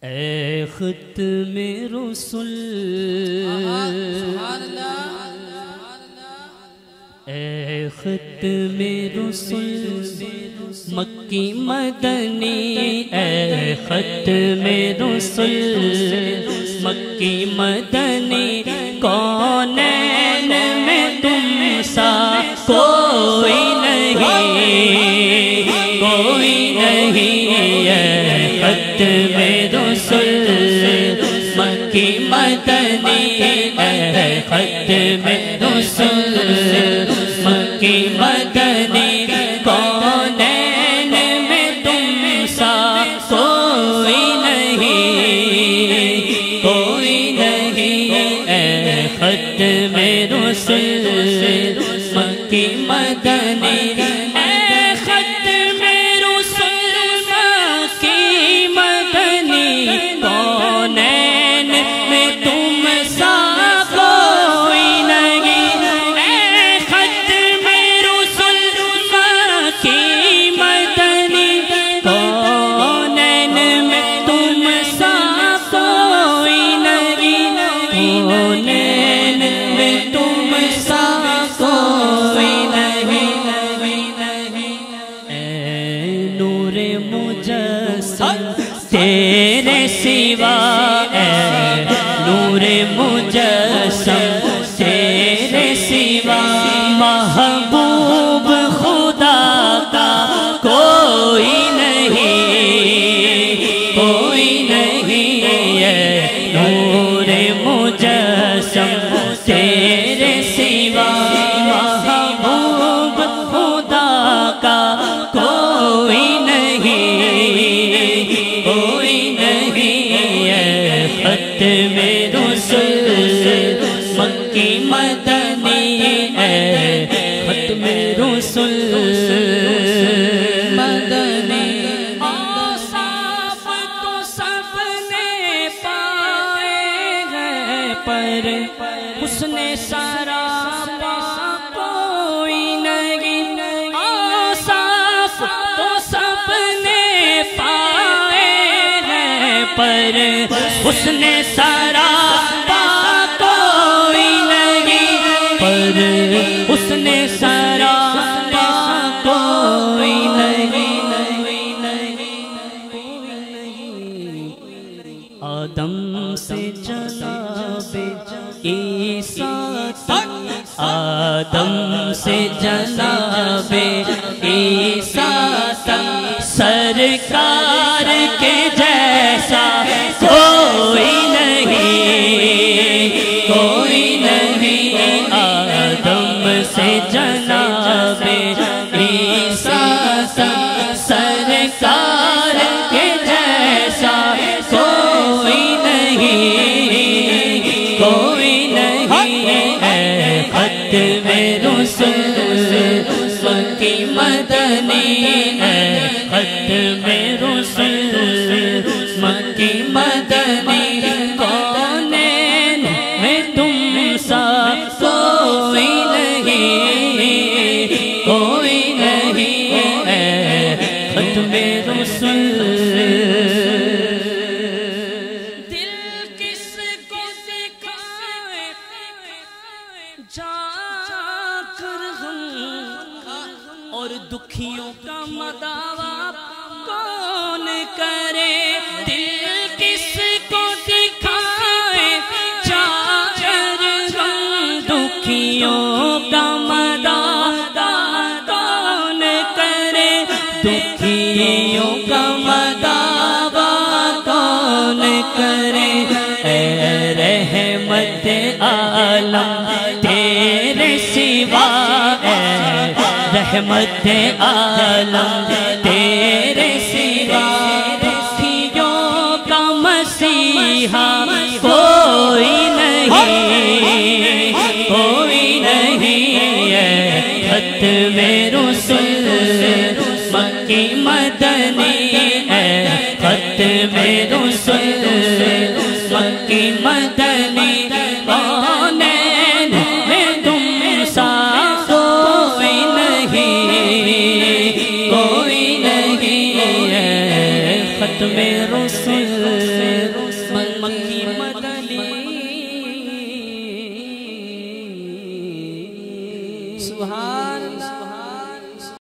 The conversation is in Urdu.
اے ختم رسول اے ختم رسول مکی مدنی اے ختم رسول مکی مدنی کونین میں تم سا کوئی نہیں اے ختم رسول مکی مدنی اے ختم رسول مکی مدنی کونین میں تم سا کوئی نہیں اے ختم رسول مکی مدنی اے ختم رسول مکی مدنی کونین میں تم سا کوئی نہیں اے ختم رسول مکی مدنی کونین میں تم سا کوئی نہیں کونین میں تم سا کوئی نہیں اے نور مجسم تیرے سوا اے نور مجسم تیرے سوا محبوب خدا کا کوئی نہیں اے نور مجسم تیرے سوا محبوب خدا کا کوئی نہیں اے ختم رسول مکی مدنی اے ختم رسول مدنی اوصاف تو سب نے پائے ہیں پر حسن سارا کوئی نہیں اوصاف تو سب نے پائے ہیں پر حسن سارا کوئی نہیں پر حسن سارا کوئی نہیں آدم سے جناب عیسیٰ تک آدم سے جناب عیسیٰ تک سرکار کے جیسا کوئی نہیں آدم سے جناب عیسیٰ تک سرکار کے جیسا کوئی نہیں اے ختم رسول مکی مدنی اے ختم رسول مکی مدنی کونین میں تم سا کوئی نہیں اے ختم رسول جا کر غم اور دکھیوں کا مداوا کون کرے دل کس کو دکھائے جا کر غم دکھیوں کا مداوا کون کرے دکھیوں کا مداوا کون کرے اے رحمت عالم تیرے سوا اے رحمت عالم تیرے سوا دکھیوں کا مسیحا کوئی نہیں اے ختم رسول مکی مدنی اے ختم رسول مکی مدنی کونین میں تم سا کوئی نہیں اے ختم رسول سبحان اللہ